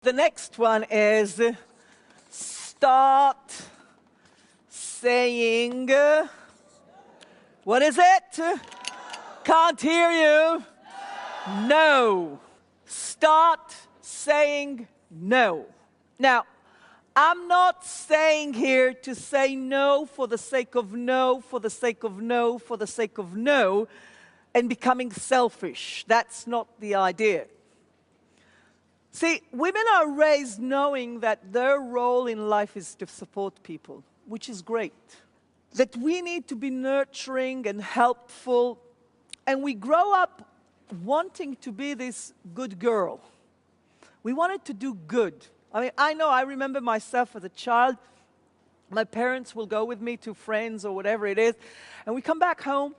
The next one is start saying, what is it? Can't hear you. No. Start saying no. Now, I'm not saying here to say no for the sake of no, for the sake of no, for the sake of no, and becoming selfish. That's not the idea. See, women are raised knowing that their role in life is to support people, which is great. That we need to be nurturing and helpful, and we grow up wanting to be this good girl. We wanted to do good. I mean, I remember myself as a child, my parents will go with me to friends or whatever it is, and we come back home,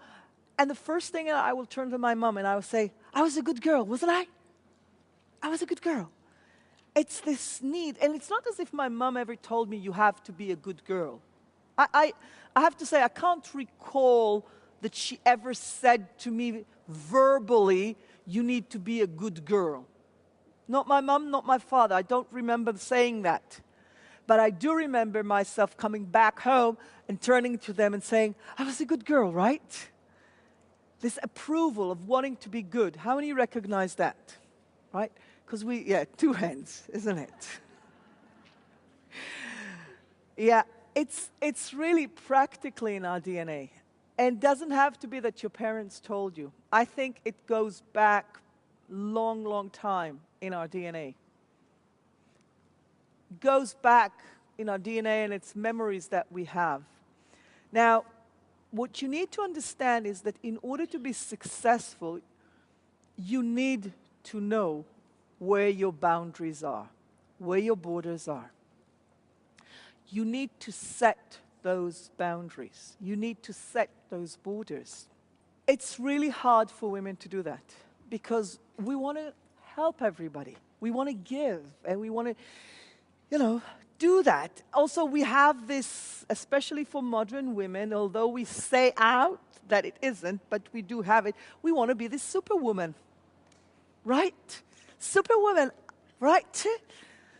and the first thing I will turn to my mom and I will say, I was a good girl, wasn't I? I was a good girl. It's this need, and it's not as if my mom ever told me you have to be a good girl. I have to say, I can't recall that she ever said to me verbally, you need to be a good girl. Not my mom, not my father. I don't remember saying that. But I do remember myself coming back home and turning to them and saying, I was a good girl, right? This approval of wanting to be good. How many recognize that? Right? Because two hands, isn't it? Yeah, it's really practically in our DNA. And it doesn't have to be that your parents told you. I think it goes back long, long time in our DNA. It goes back in our DNA and it's memories that we have. Now, what you need to understand is that in order to be successful, you need to know where your boundaries are, where your borders are. You need to set those boundaries. You need to set those borders. It's really hard for women to do that because we want to help everybody. We want to give and we want to, do that. Also, we have this, especially for modern women, although we say out that it isn't, but we do have it, we want to be this superwoman. Right? Superwoman, right?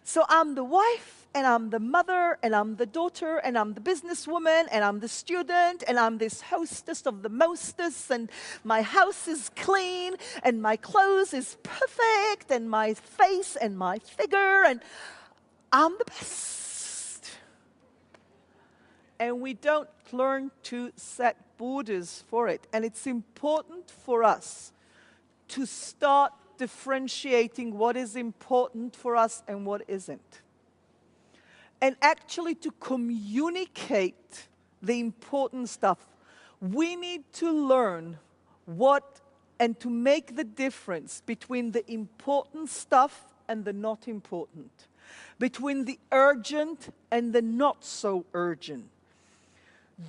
So I'm the wife, and I'm the mother, and I'm the daughter, and I'm the businesswoman, and I'm the student, and I'm this hostess of the mostest, and my house is clean, and my clothes is perfect, and my face and my figure, and I'm the best. And we don't learn to set borders for it. And it's important for us to start differentiating what is important for us and what isn't. And actually to communicate the important stuff. We need to learn what and to make the difference between the important stuff and the not important. Between the urgent and the not so urgent.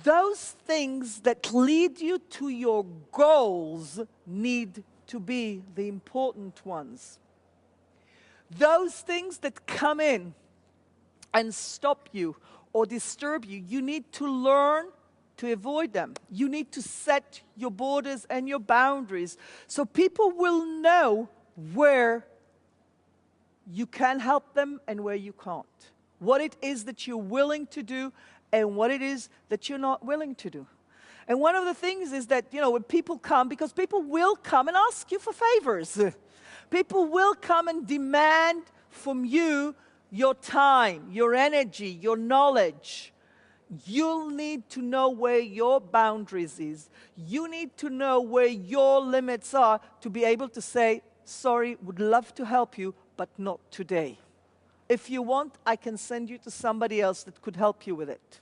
Those things that lead you to your goals need to be the important ones. Those things that come in and stop you or disturb you, you need to learn to avoid them. You need to set your borders and your boundaries so people will know where you can help them and where you can't. What it is that you're willing to do and what it is that you're not willing to do. And one of the things is that, when people come, because people will come and ask you for favors. People will come and demand from you your time, your energy, your knowledge. You'll need to know where your boundaries is. You need to know where your limits are to be able to say, sorry, would love to help you, but not today. If you want, I can send you to somebody else that could help you with it.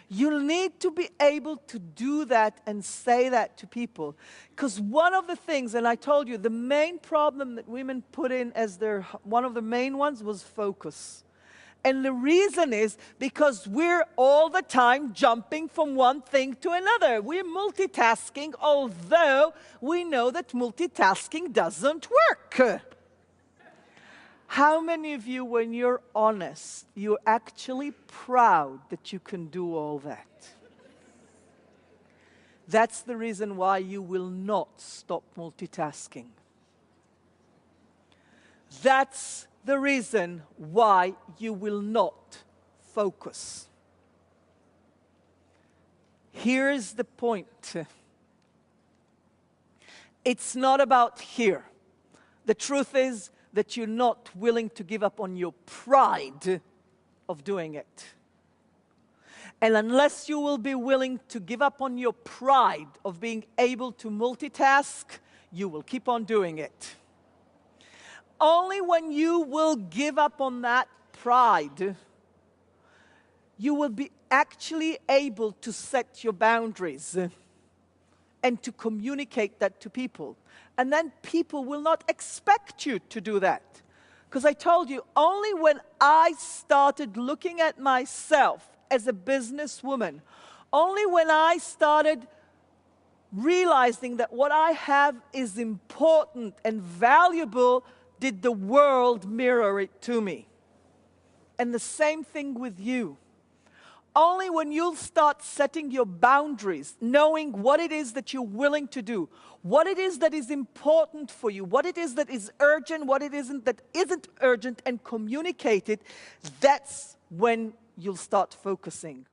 You'll need to be able to do that and say that to people. Because one of the things, and I told you, the main problem that women put in as one of the main ones was focus. And the reason is because we're all the time jumping from one thing to another. We're multitasking, although we know that multitasking doesn't work. How many of you, when you're honest, you're actually proud that you can do all that? That's the reason why you will not stop multitasking. That's the reason why you will not focus. Here's the point. It's not about here. The truth is that you're not willing to give up on your pride of doing it. And unless you will be willing to give up on your pride of being able to multitask, you will keep on doing it. Only when you will give up on that pride, you will be actually able to set your boundaries and to communicate that to people. And then people will not expect you to do that. Because I told you, only when I started looking at myself as a businesswoman, only when I started realizing that what I have is important and valuable, did the world mirror it to me. And the same thing with you. Only when you'll start setting your boundaries, knowing what it is that you're willing to do, what it is that is important for you, what it is that is urgent, what it isn't that isn't urgent, and communicate it, that's when you'll start focusing.